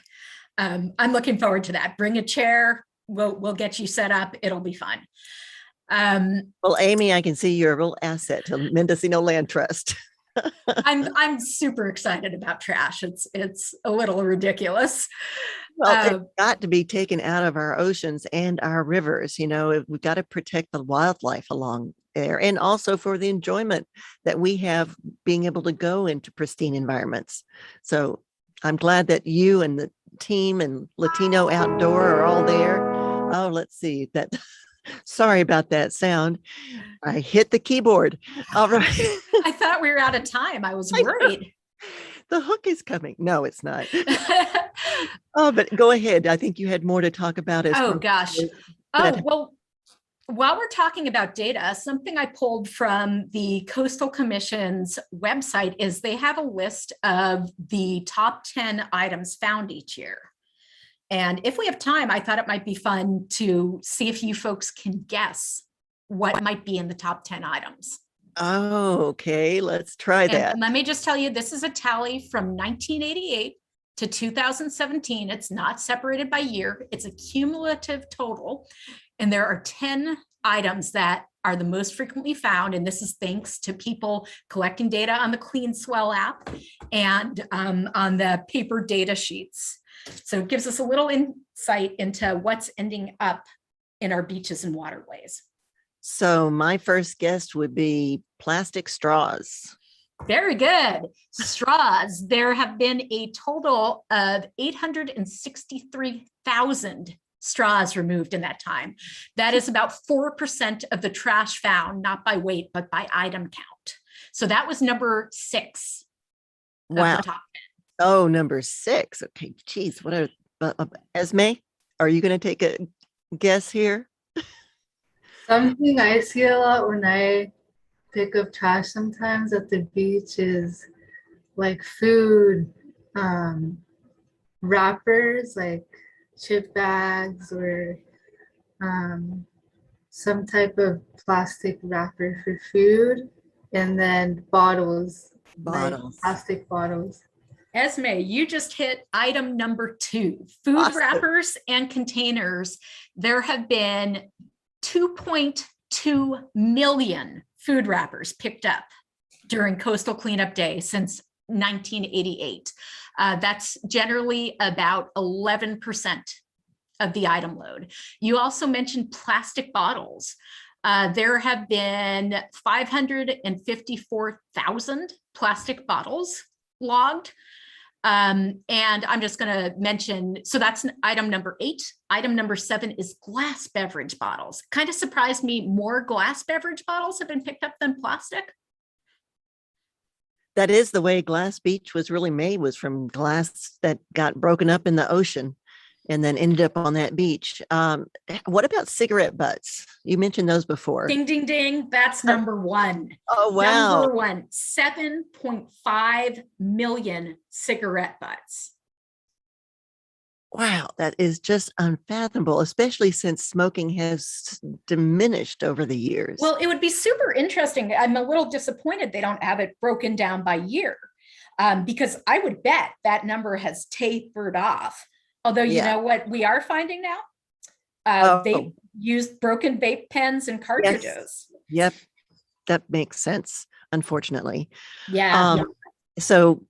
I'm looking forward to that. Bring a chair. We'll get you set up. It'll be fun. Well, Amy, I can see you're a real asset to Mendocino Land Trust. I'm super excited about trash. It's a little ridiculous. Well, it's got to be taken out of our oceans and our rivers. You know, we've got to protect the wildlife along there, and also for the enjoyment that we have being able to go into pristine environments. So I'm glad that you and the team and Latino Outdoor are all there. Oh, let's see that. Sorry about that sound. I hit the keyboard. All right. I thought we were out of time. I was worried. The hook is coming. No, it's not. Oh, but go ahead. I think you had more to talk about. Oh, gosh. Oh, well, while we're talking about data, something I pulled from the Coastal Commission's website is they have a list of the top 10 items found each year. And if we have time, I thought it might be fun to see if you folks can guess what might be in the top 10 items. Oh, okay. Let's try that. And let me just tell you, this is a tally from 1988 to 2017. It's not separated by year. It's a cumulative total. And there are 10 items that are the most frequently found. And this is thanks to people collecting data on the CleanSwell app and on the paper data sheets. So it gives us a little insight into what's ending up in our beaches and waterways. So my first guess would be plastic straws. Very good. Straws. There have been a total of 863,000 straws removed in that time. That is about 4% of the trash found, not by weight, but by item count. So that was number 6. Wow. Of the top 10. Oh, number 6. Okay. Geez, what are Esme? Are you going to take a guess here? Something I see a lot when I pick up trash sometimes at the beach is like food wrappers, like chip bags or some type of plastic wrapper for food, and then bottles. Like plastic bottles. Esme, you just hit item number 2, food Awesome. Wrappers and containers. There have been 2.2 million food wrappers picked up during Coastal Cleanup Day since 1988. That's generally about 11% of the item load. You also mentioned plastic bottles. There have been 554,000 plastic bottles logged. And I'm just going to mention, so that's item number 8. Item number 7 is glass beverage bottles. Kind of surprised me, more glass beverage bottles have been picked up than plastic. That is the way Glass Beach was really made, was from glass that got broken up in the ocean and then ended up on that beach. What about cigarette butts? You mentioned those before. Ding, ding, ding. That's number 1. Oh, wow. Number 1, 7.5 million cigarette butts. Wow, that is just unfathomable, especially since smoking has diminished over the years. Well, it would be super interesting. I'm a little disappointed they don't have it broken down by year, because I would bet that number has tapered off. Although, you know what we are finding now? They used broken vape pens and cartridges. Yes. Yep, that makes sense, unfortunately. Yeah. So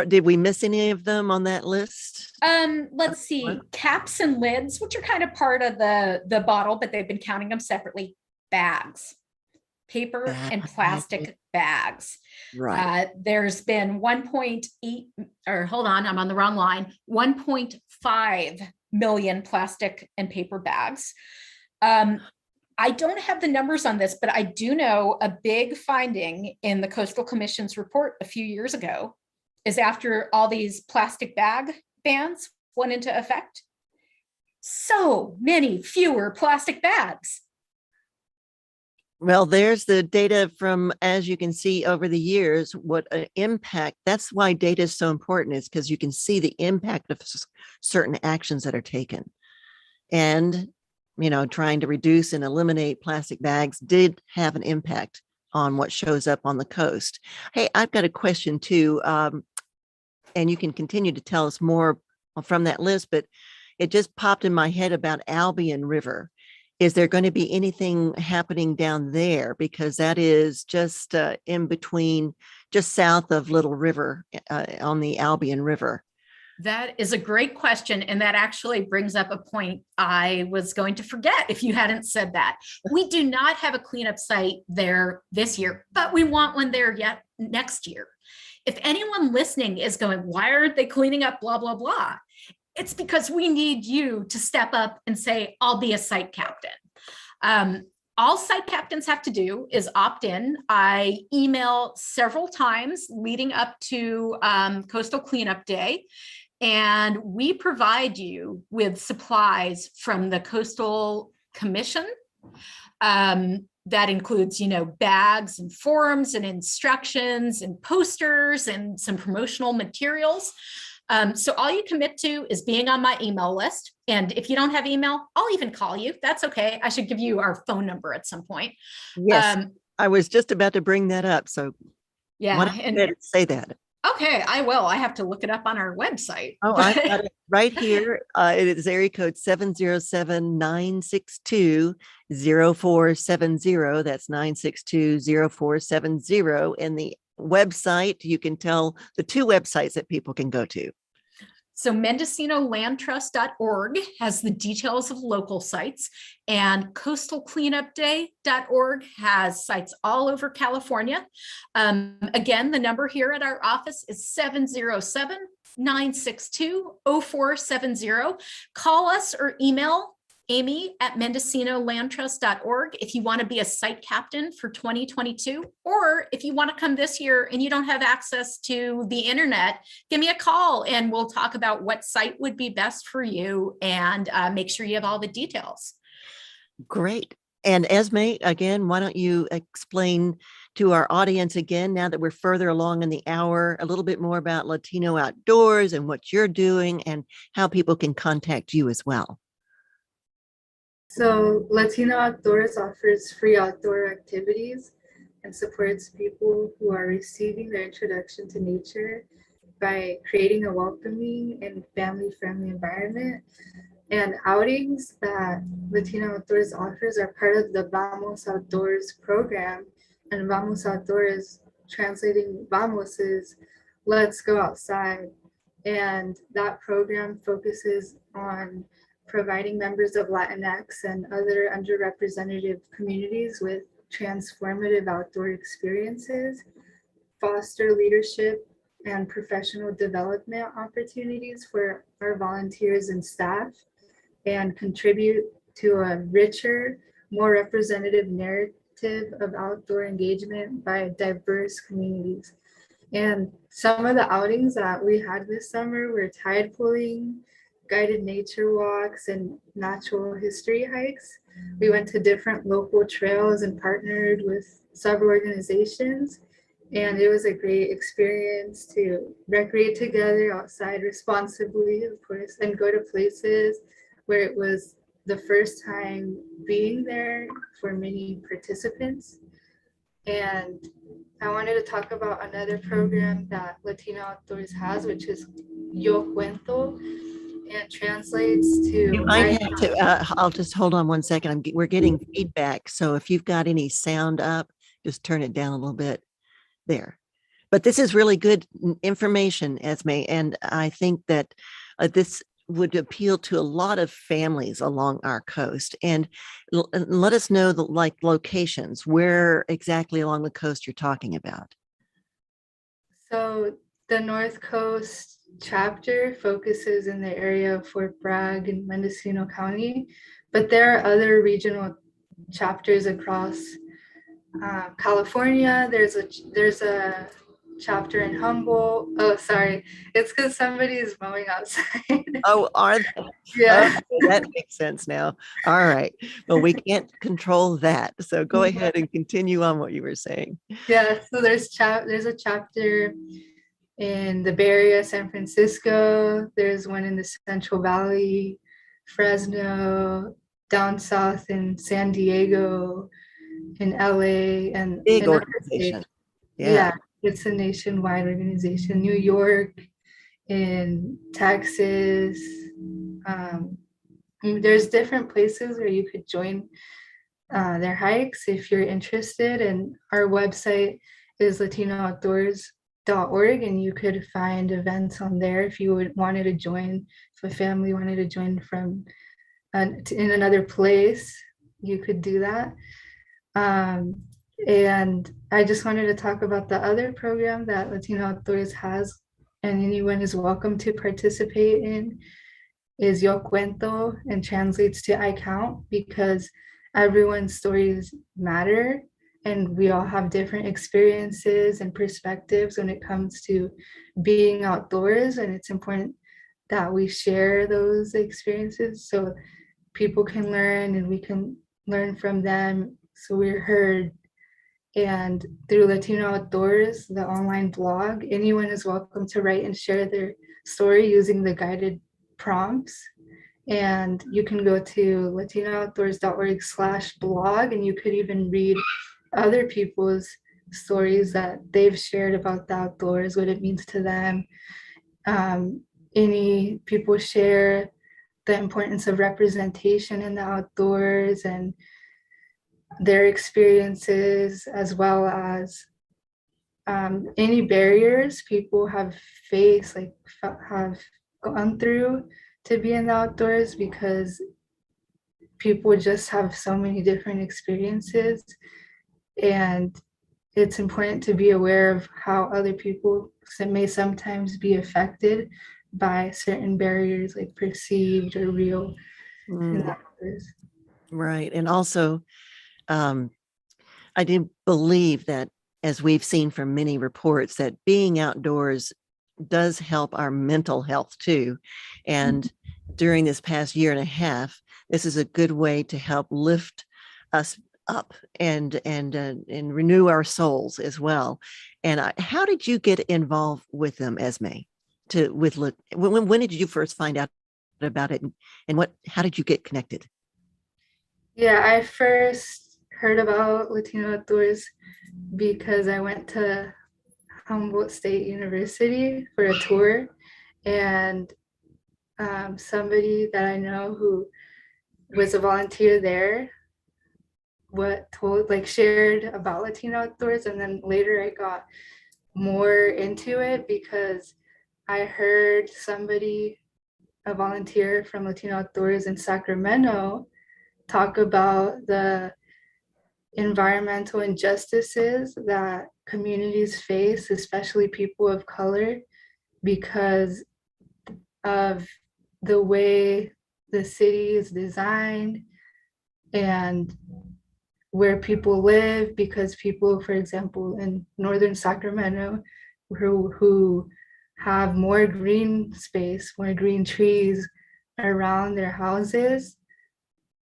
did we miss any of them on that list? Let's see. Caps and lids, which are kind of part of the bottle, but they've been counting them separately. Bags. Paper and plastic bags. Right. There's been 1.8, or hold on, I'm on the wrong line, 1.5 million plastic and paper bags. I don't have the numbers on this, but I do know a big finding in the Coastal Commission's report a few years ago is after all these plastic bag bans went into effect, so many fewer plastic bags. Well, there's the data from, as you can see over the years, what an impact. That's why data is so important, is because you can see the impact of certain actions that are taken. And, trying to reduce and eliminate plastic bags did have an impact on what shows up on the coast. Hey, I've got a question too. And you can continue to tell us more from that list, but it just popped in my head about Albion River. Is there going to be anything happening down there? Because that is just in between, just south of Little River on the Albion River. That is a great question. And that actually brings up a point I was going to forget if you hadn't said that. We do not have a cleanup site there this year, but we want one there yet next year. If anyone listening is going, why aren't they cleaning up, blah, blah, blah? It's because we need you to step up and say, I'll be a site captain. All site captains have to do is opt in. I email several times leading up to Coastal Cleanup Day, and we provide you with supplies from the Coastal Commission. That includes, bags and forms and instructions and posters and some promotional materials. So all you commit to is being on my email list. And if you don't have email, I'll even call you. That's okay. I should give you our phone number at some point. Yes, I was just about to bring that up. So yeah, why don't you say that? Okay, I will. I have to look it up on our website. Oh, I've got it right here. It is area code 707-962-0470. That's 962-0470. And the website, you can tell the two websites that people can go to. So MendocinoLandTrust.org has the details of local sites, and CoastalCleanupDay.org has sites all over California. Again, the number here at our office is 707-962-0470. Call us or email Amy at MendocinoLandTrust.org if you want to be a site captain for 2022, or if you want to come this year and you don't have access to the internet, give me a call and we'll talk about what site would be best for you and make sure you have all the details. Great. And Esme, again, why don't you explain to our audience again, now that we're further along in the hour, a little bit more about Latino Outdoors and what you're doing and how people can contact you as well. So Latino Outdoors offers free outdoor activities and supports people who are receiving their introduction to nature by creating a welcoming and family-friendly environment. And outings that Latino Outdoors offers are part of the Vamos Outdoors program. And Vamos Outdoors, translating Vamos, is let's go outside. And that program focuses on providing members of Latinx and other underrepresented communities with transformative outdoor experiences, foster leadership and professional development opportunities for our volunteers and staff, and contribute to a richer, more representative narrative of outdoor engagement by diverse communities. And some of the outings that we had this summer were tide pooling, guided nature walks, and natural history hikes. We went to different local trails and partnered with several organizations. And it was a great experience to recreate together outside responsibly, of course, and go to places where it was the first time being there for many participants. And I wanted to talk about another program that Latino Outdoors has, which is Yo Cuento, and translates to. I'll just hold on one second. We're getting feedback. So if you've got any sound up, just turn it down a little bit there. But this is really good information, Esme. And I think that this would appeal to a lot of families along our coast. And let us know the locations, where exactly along the coast you're talking about. So the North Coast chapter focuses in the area of Fort Bragg and Mendocino County, but there are other regional chapters across California. There's a chapter in Humboldt. Oh, sorry, it's because somebody's mowing outside. Oh, are they? Yeah. Okay, that makes sense now. All right. Well, we can't control that. So go ahead and continue on what you were saying. Yeah, so there's a chapter in the Bay Area, San Francisco. There's one in the Central Valley, Fresno, down south in San Diego, in LA, and big organization. Yeah, it's a nationwide organization. New York, in Texas. There's different places where you could join their hikes if you're interested. And our website is Latino Outdoors and you could find events on there if you wanted to join, if a family wanted to join from in another place, you could do that. And I just wanted to talk about the other program that Latino Outdoors has, and anyone is welcome to participate in, is Yo Cuento, and translates to I Count, because everyone's stories matter and we all have different experiences and perspectives when it comes to being outdoors, and it's important that we share those experiences so people can learn and we can learn from them, so we're heard. And through Latino Outdoors, the online blog, anyone is welcome to write and share their story using the guided prompts. And you can go to latinooutdoors.org/blog, and you could even read other people's stories that they've shared about the outdoors, what it means to them. Any people share the importance of representation in the outdoors and their experiences, as well as any barriers people have faced, like have gone through to be in the outdoors, because people just have so many different experiences, and it's important to be aware of how other people may sometimes be affected by certain barriers, like perceived or real in the outdoors. Right. And also, I do believe that, as we've seen from many reports, that being outdoors does help our mental health too. And during this past year and a half, this is a good way to help lift us up and renew our souls as well. And how did you get involved with them, Esme? When did you first find out about it, and how did you get connected? Yeah, I first heard about Latino Outdoors because I went to Humboldt State University for a tour, and somebody that I know who was a volunteer there shared about Latino Outdoors, and then later I got more into it because I heard somebody, a volunteer from Latino Outdoors in Sacramento, talk about the environmental injustices that communities face, especially people of color, because of the way the city is designed and where people live, because people, for example, in northern Sacramento, who have more green space, more green trees around their houses,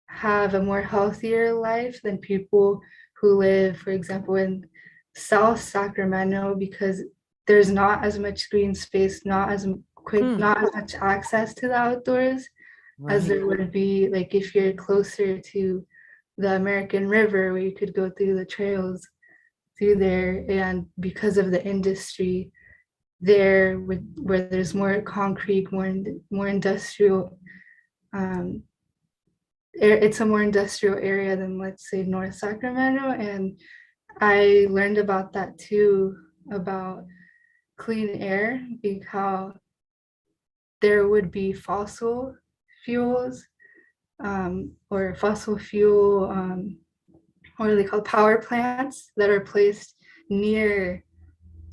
have a more healthier life than people who live, for example, in South Sacramento, because there's not as much green space, not as much access to the outdoors as there would be, like if you're closer to the American River, where you could go through the trails through there. And because of the industry there, where there's more concrete, more industrial, it's a more industrial area than, let's say, North Sacramento. And I learned about that too, about clean air, because there would be fossil fuels, or fossil fuel, what are they called, power plants that are placed near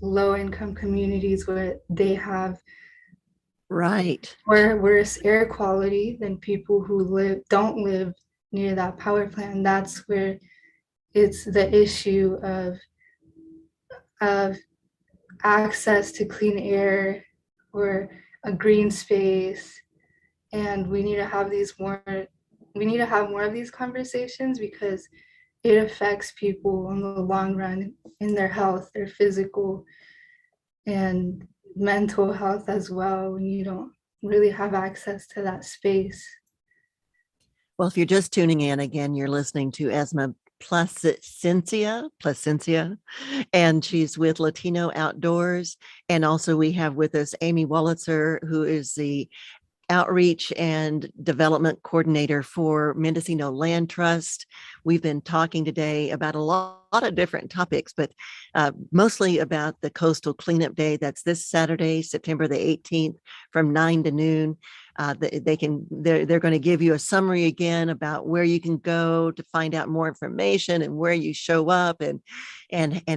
low-income communities where they have worse air quality than people who don't live near that power plant. And that's where it's the issue of access to clean air or a green space. And we need to have more of these conversations, because it affects people in the long run in their health, their physical and mental health as well, when you don't really have access to that space. Well, if you're just tuning in, again, you're listening to Esma Plasencia, and she's with Latino Outdoors. And also we have with us Amy Wolitzer, who is the Outreach and Development Coordinator for Mendocino Land Trust. We've been talking today about a lot of different topics, but mostly about the Coastal Cleanup Day. That's this Saturday, September the 18th from 9 to noon. They're going to give you a summary again about where you can go to find out more information and where you show up and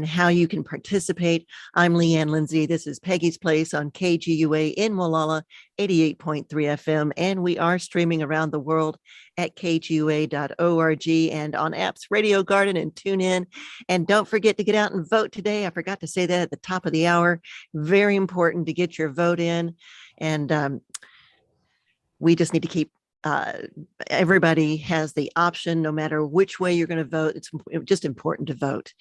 how you can participate. I'm Leanne Lindsay. This is Peggy's Place on KGUA in Molalla, 88.3 FM, and we are streaming around the world at kgua.org and on apps Radio Garden and TuneIn. And don't forget to get out and vote today. I forgot to say that at the top of the hour. Very important to get your vote in. And we just need to keep everybody has the option, no matter which way you're going to vote. It's just important to vote.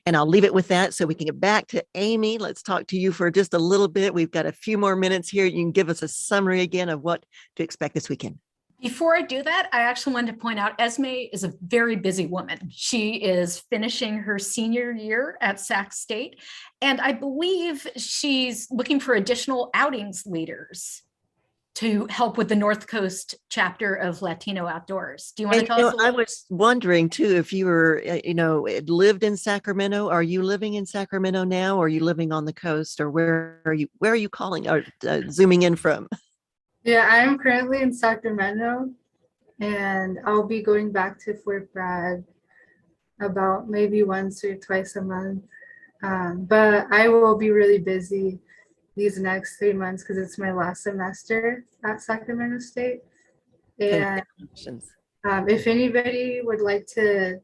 And I'll leave it with that so we can get back to Amy. Let's talk to you for just a little bit. We've got a few more minutes here. You can give us a summary again of what to expect this weekend. Before I do that, I actually wanted to point out Esme is a very busy woman. She is finishing her senior year at Sac State, and I believe she's looking for additional outings leaders to help with the North Coast chapter of Latino Outdoors. Do you want to tell us? I was wondering too, if you were, lived in Sacramento. Are you living in Sacramento now, or are you living on the coast, or where are you calling or zooming in from? Yeah, I am currently in Sacramento, and I'll be going back to Fort Bragg about maybe once or twice a month. But I will be really busy these next 3 months because it's my last semester at Sacramento State. And if anybody would like to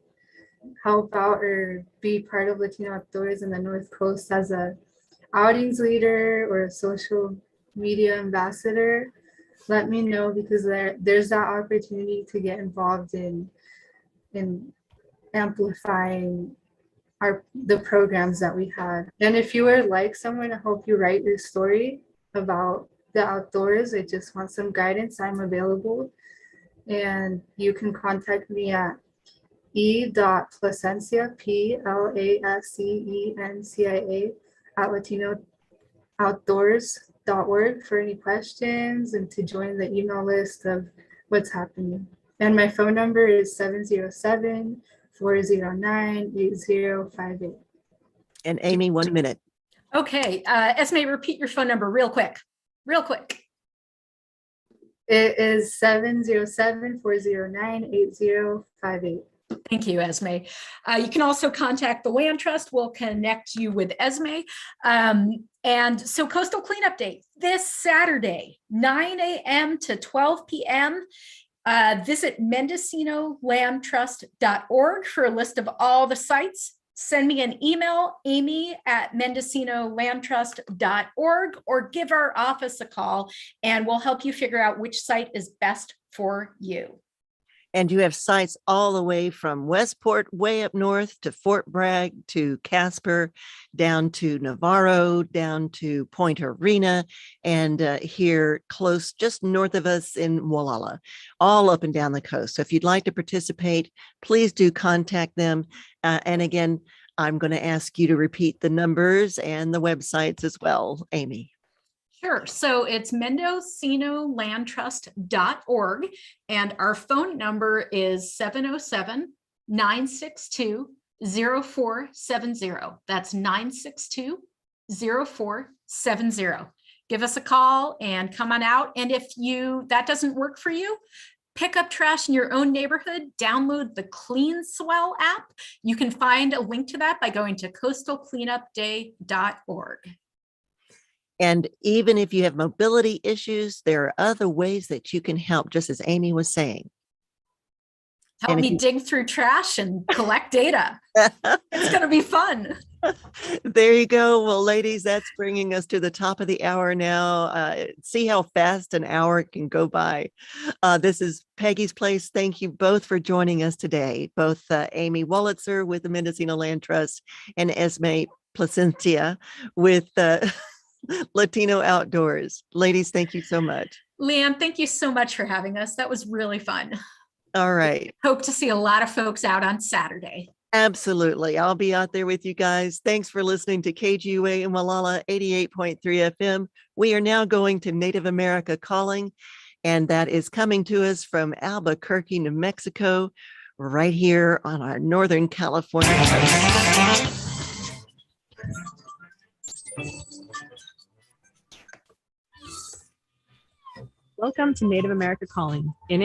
help out or be part of Latino Outdoors in the North Coast as a outings leader or a social media ambassador, let me know, because there's that opportunity to get involved in amplifying the programs that we had. And if you would like someone to help you write your story about the outdoors, I just want some guidance, I'm available. And you can contact me at e.placencia, PLASCENCIA at latinooutdoors.org for any questions and to join the email list of what's happening. And my phone number is 707-409-8058. And Amy, 1 minute. Okay, Esme, repeat your phone number real quick. It is 707-409-8058. Thank you, Esme. You can also contact the Land Trust. We'll connect you with Esme. And so Coastal Cleanup Day, this Saturday, 9 a.m. to 12 p.m. Visit MendocinoLandTrust.org for a list of all the sites. Send me an email, amy@MendocinoLandTrust.org, or give our office a call, and we'll help you figure out which site is best for you. And you have sites all the way from Westport, way up north to Fort Bragg, to Casper, down to Navarro, down to Point Arena, and here close, just north of us in Molalla, all up and down the coast. So if you'd like to participate, please do contact them. And again, I'm going to ask you to repeat the numbers and the websites as well, Amy. Sure. So it's MendocinoLandTrust.org, and our phone number is 707-962-0470. That's 962-0470. Give us a call and come on out. And if that doesn't work for you, pick up trash in your own neighborhood, download the Clean Swell app. You can find a link to that by going to coastalcleanupday.org. And even if you have mobility issues, there are other ways that you can help, just as Amy was saying. Help me dig through trash and collect data. It's going to be fun. There you go. Well, ladies, that's bringing us to the top of the hour now. See how fast an hour can go by. This is Peggy's Place. Thank you both for joining us today. Both Amy Wolitzer with the Mendocino Land Trust and Esme Placencia with Latino Outdoors. Ladies, thank you so much. Leanne, thank you so much for having us. That was really fun. All right. Hope to see a lot of folks out on Saturday. Absolutely. I'll be out there with you guys. Thanks for listening to KGUA in Malala 88.3 FM. We are now going to Native America Calling, and that is coming to us from Albuquerque, New Mexico, right here on our Northern California coast. Welcome to Native America Calling. In